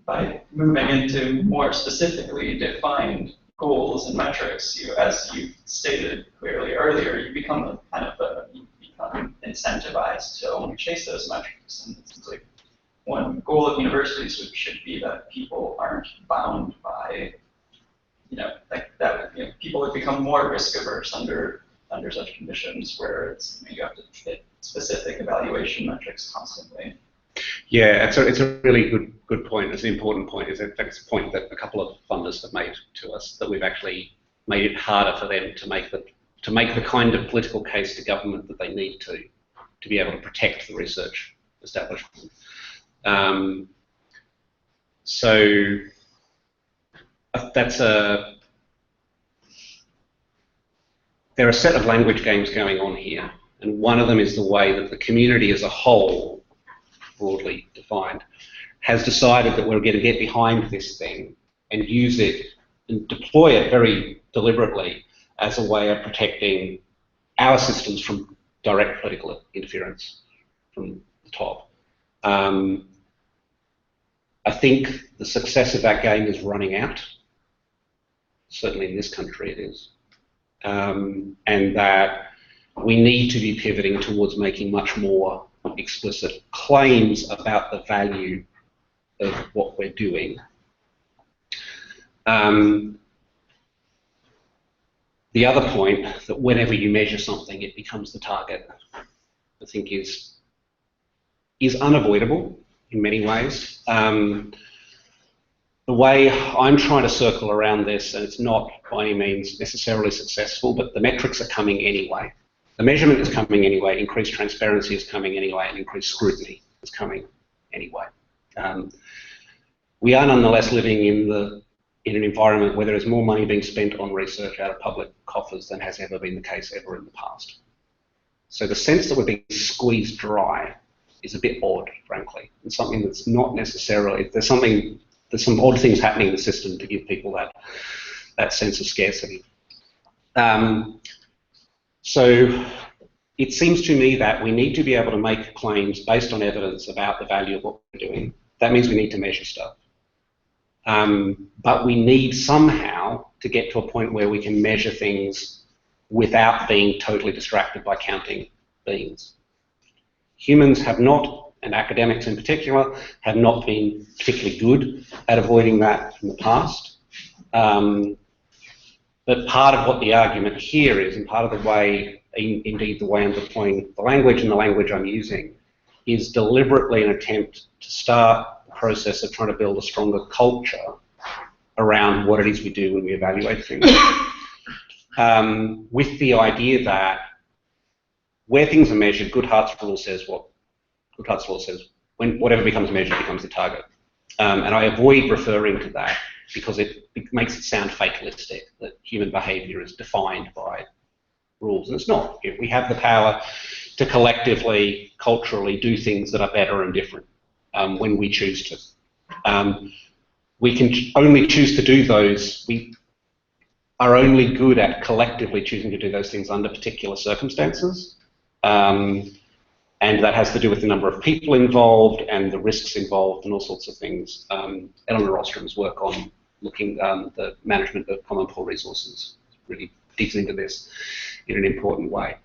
by moving into more specifically defined goals and metrics, as you stated clearly earlier, you become incentivized to only chase those metrics. And it seems like one goal of universities should be that people aren't bound by, people would become more risk averse under such conditions where it's you have to hit specific evaluation metrics constantly. Yeah, it's a really good point. It's an important point. It's a point that a couple of funders have made to us, that we've actually made it harder for them to make the kind of political case to government that they need to be able to protect the research establishment. So there are a set of language games going on here, and one of them is the way that the community as a whole, broadly defined, has decided that we're going to get behind this thing and use it and deploy it very deliberately as a way of protecting our systems from direct political interference from the top. I think the success of that game is running out. Certainly in this country it is. And that we need to be pivoting towards making much more explicit claims about the value of what we're doing. The other point, that whenever you measure something, it becomes the target, I think is unavoidable in many ways. The way I'm trying to circle around this, and it's not by any means necessarily successful, but the metrics are coming anyway. The measurement is coming anyway, increased transparency is coming anyway, and increased scrutiny is coming anyway. We are nonetheless living in an environment where there is more money being spent on research out of public coffers than has ever been the case ever in the past. So the sense that we're being squeezed dry is a bit odd, frankly, and something that's not necessarily, there's some odd things happening in the system to give people that sense of scarcity. So it seems to me that we need to be able to make claims based on evidence about the value of what we're doing. That means we need to measure stuff. But we need somehow to get to a point where we can measure things without being totally distracted by counting beans. Humans have not, and academics in particular, have not been particularly good at avoiding that in the past. But part of what the argument here is, and part of the way, indeed the way I'm deploying the language and the language I'm using, is deliberately an attempt to start the process of trying to build a stronger culture around what it is we do when we evaluate things. With the idea that where things are measured, Goodhart's rule says what Goodhart's law says, when whatever becomes measured becomes the target. And I avoid referring to that because it makes it sound fatalistic, that human behaviour is defined by rules. And it's not. We have the power to collectively, culturally do things that are better and different when we choose to. We can only choose to do those. We are only good at collectively choosing to do those things under particular circumstances. And that has to do with the number of people involved and the risks involved and all sorts of things. Eleanor Ostrom's work on looking the management of common pool resources really digs into this in an important way.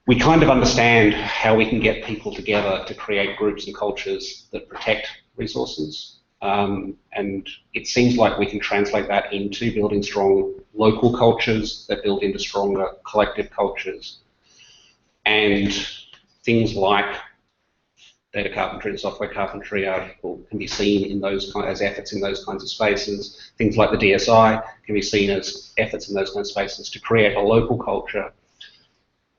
We kind of understand how we can get people together to create groups and cultures that protect resources. And it seems like we can translate that into building strong local cultures that build into stronger collective cultures. And things like data carpentry and software carpentry can be seen in those as efforts in those kinds of spaces. Things like the DSI can be seen as efforts in those kinds of spaces to create a local culture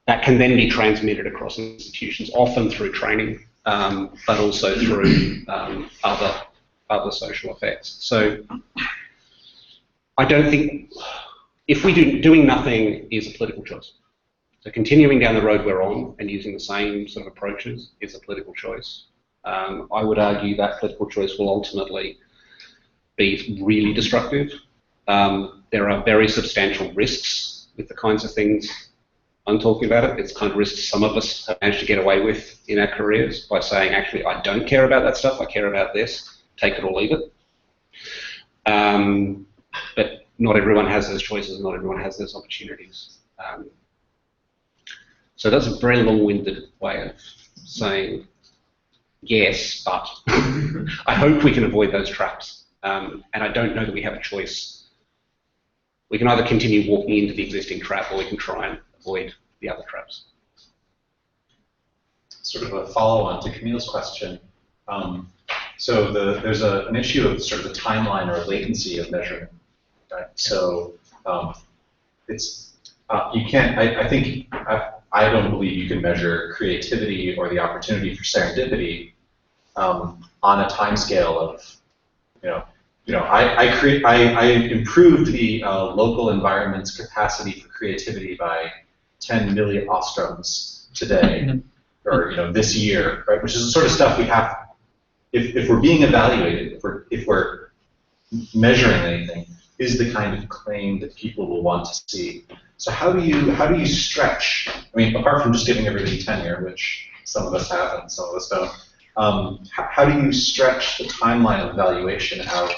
that can then be transmitted across institutions, often through training, but also through other social effects. So I don't think, if we doing nothing is a political choice. So continuing down the road we're on and using the same sort of approaches is a political choice. I would argue that political choice will ultimately be really destructive. There are very substantial risks with the kinds of things I'm talking about. It's kind of risks some of us have managed to get away with in our careers by saying, actually, I don't care about that stuff, I care about this, take it or leave it. But not everyone has those choices, not everyone has those opportunities. So that's a very long-winded way of saying yes, but I hope we can avoid those traps. And I don't know that we have a choice. We can either continue walking into the existing trap or we can try and avoid the other traps. Sort of a follow-on to Camille's question. So there's an issue of sort of the timeline or latency of measurement, right? So it's you can't. I don't believe you can measure creativity or the opportunity for serendipity on a timescale of, I improved the local environment's capacity for creativity by 10 million Ostroms today, or this year, right? Which is the sort of stuff we have. If we're being evaluated, if we're measuring anything, is the kind of claim that people will want to see. So how do you stretch? I mean, apart from just giving everybody tenure, which some of us have and some of us don't, how do you stretch the timeline of evaluation out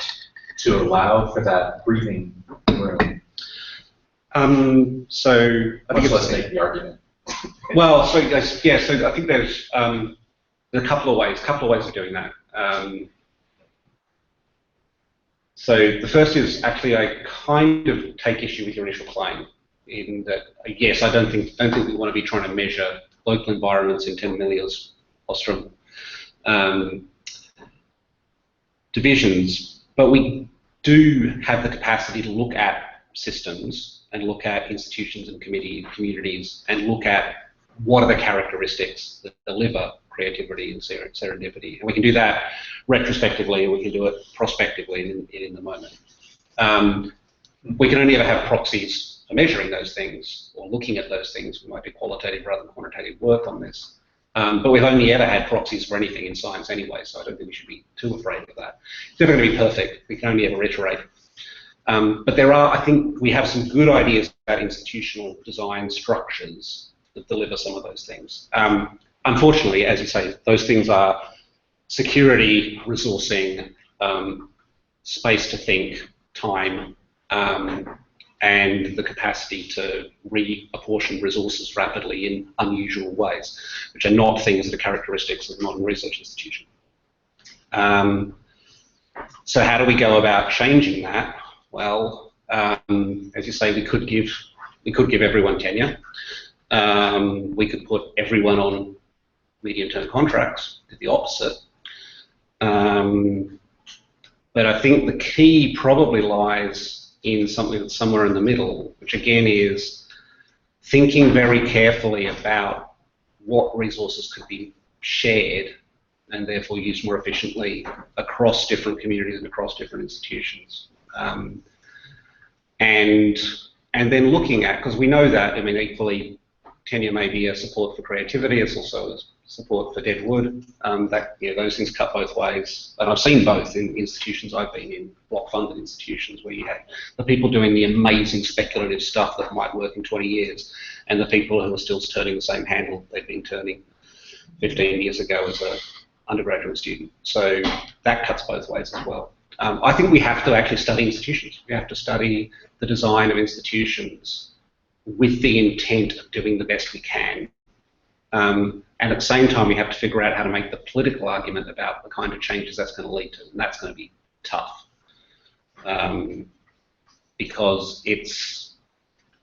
to allow for that breathing room? So I think let's make the argument. Well, so yeah, so I think there's a couple of ways of doing that. So the first is actually I kind of take issue with your initial claim in that yes, I don't think we want to be trying to measure local environments in 10 million Ostrom divisions, but we do have the capacity to look at systems and look at institutions and communities and look at what are the characteristics that deliver creativity and serendipity. And we can do that retrospectively, and we can do it prospectively in the moment. We can only ever have proxies for measuring those things or looking at those things. We might do qualitative rather than quantitative work on this. But we've only ever had proxies for anything in science anyway, so I don't think we should be too afraid of that. It's never going to be perfect. We can only ever iterate. But I think we have some good ideas about institutional design structures that deliver some of those things. Unfortunately, as you say, those things are security, resourcing, space to think, time, and the capacity to reapportion resources rapidly in unusual ways, which are not things that are characteristics of a modern research institution. So how do we go about changing that? Well, as you say, we could give everyone tenure. We could put everyone on medium-term contracts, do the opposite. But I think the key probably lies in something that's somewhere in the middle, which again is thinking very carefully about what resources could be shared and therefore used more efficiently across different communities and across different institutions. And and then looking at, because we know that, I mean, equally, tenure may be a support for creativity, it's also a support for dead wood, that, those things cut both ways. And I've seen both in institutions I've been in, block-funded institutions, where you have the people doing the amazing speculative stuff that might work in 20 years, and the people who are still turning the same handle they've been turning 15 years ago as an undergraduate student. So that cuts both ways as well. I think we have to actually study institutions. We have to study the design of institutions with the intent of doing the best we can. And at the same time, we have to figure out how to make the political argument about the kind of changes that's going to lead to, and that's going to be tough. Because it's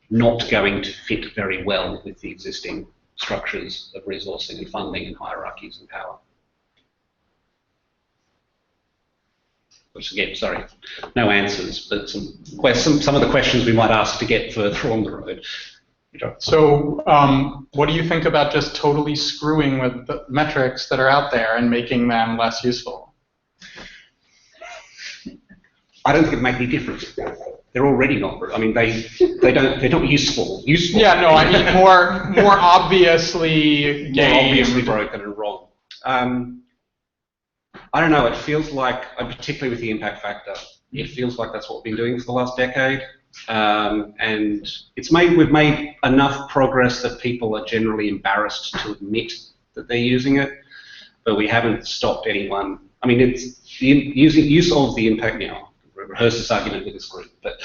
not going to fit very well with the existing structures of resourcing and funding and hierarchies and power. Which again, sorry, no answers, but some of the questions we might ask to get further along the road. So what do you think about just totally screwing with the metrics that are out there and making them less useful? I don't think it'd make any difference. They're already not. I mean, they're not useful. Yeah, no, I mean more obviously gamed. More obviously broken and wrong. I don't know. It feels like, particularly with the impact factor, it feels like that's what we've been doing for the last decade. And we've made enough progress that people are generally embarrassed to admit that they're using it, but we haven't stopped anyone. I mean, it's the use of the impact now. Rehearse this argument with this group, but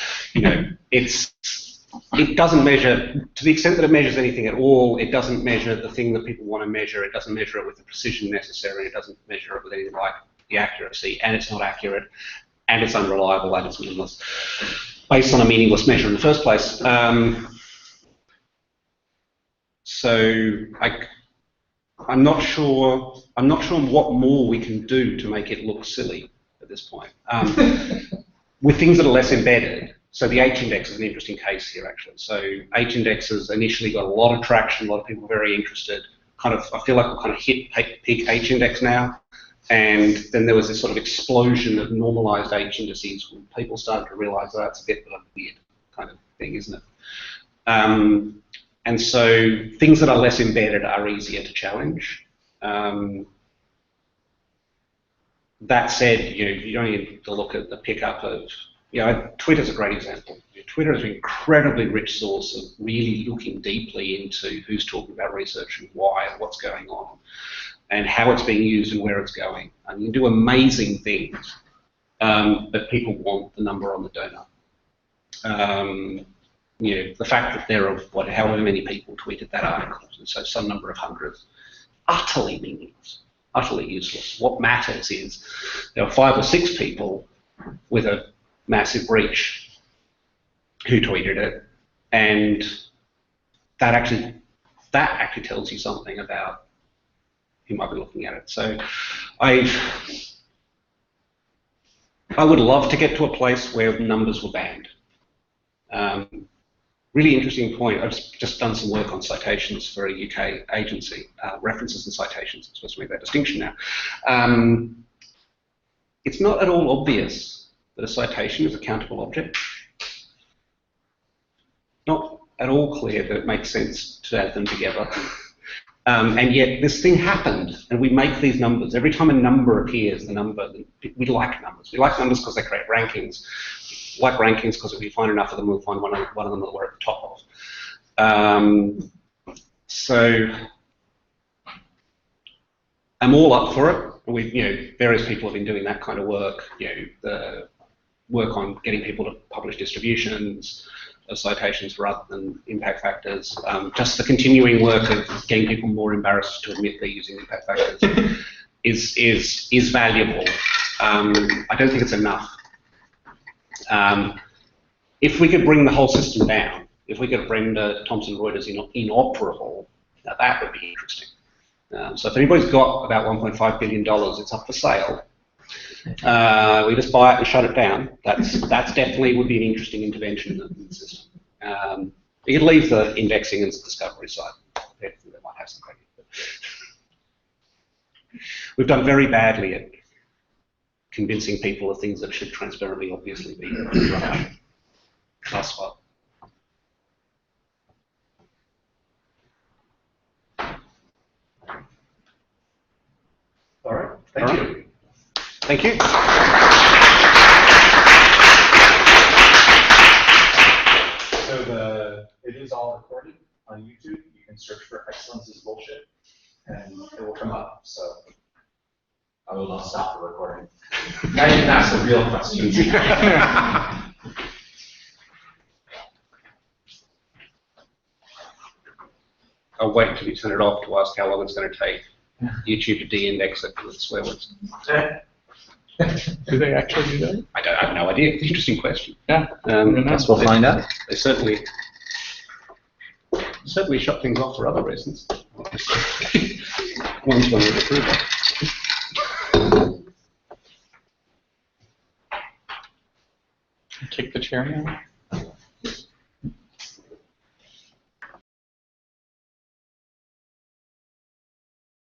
it doesn't measure, to the extent that it measures anything at all, it doesn't measure the thing that people want to measure, it doesn't measure it with the precision necessary, it doesn't measure it with anything like the accuracy, and it's not accurate, and it's unreliable, and it's meaningless, based on a meaningless measure in the first place. So I'm not sure what more we can do to make it look silly at this point. With things that are less embedded, so the H-index is an interesting case here, actually. So H-indexes initially got a lot of traction, a lot of people very interested. I feel like we're kind of hit peak H-index now, and then there was this sort of explosion of normalized H-indices when people started to realize that's a bit of a weird kind of thing, isn't it? And so things that are less embedded are easier to challenge. That said, you don't need to look at the pickup of, Twitter's a great example. Twitter is an incredibly rich source of really looking deeply into who's talking about research and why and what's going on and how it's being used and where it's going. And you can do amazing things, but people want the number on the donut. The fact that there are however many people tweeted that article, and so some number of hundreds, utterly meaningless. Utterly useless. What matters is there are 5 or 6 people with a massive reach who tweeted it, and that actually tells you something about who might be looking at it. So I would love to get to a place where numbers were banned. Really interesting point. I've just done some work on citations for a UK agency, references and citations. I'm supposed to make that distinction now. It's not at all obvious that a citation is a countable object. Not at all clear that it makes sense to add them together. And yet this thing happened, and we make these numbers. Every time a number appears, we like numbers. We like numbers because they create rankings. Like rankings because if we find enough of them, we'll find one of them that we're at the top of. So I'm all up for it. Various people have been doing that kind of work. The work on getting people to publish distributions of citations rather than impact factors. Just the continuing work of getting people more embarrassed to admit they're using impact factors is valuable. I don't think it's enough. If we could bring the whole system down, if we could render Thomson Reuters inoperable, now that would be interesting. So if anybody's got about $1.5 billion, it's up for sale. We just buy it and shut it down. That's definitely would be an interesting intervention in the system. You could leave the indexing and discovery side. They might have some credit. We've done very badly at convincing people of things that should transparently, obviously be rubbish. Last spot. Thank All you. right. Thank you. So it is all recorded on YouTube. You can search for "Excellence is Bullshit" and it will come up. So I will not stop the recording. Now you can ask the real questions. I'll wait until you turn it off to ask how long it's going to take YouTube to de-index it with swear words. Do they actually do that? I have no idea. It's an interesting question. Yeah. Guess we'll find out. They certainly shut things off for other reasons. One's one with approval. Take the chair now.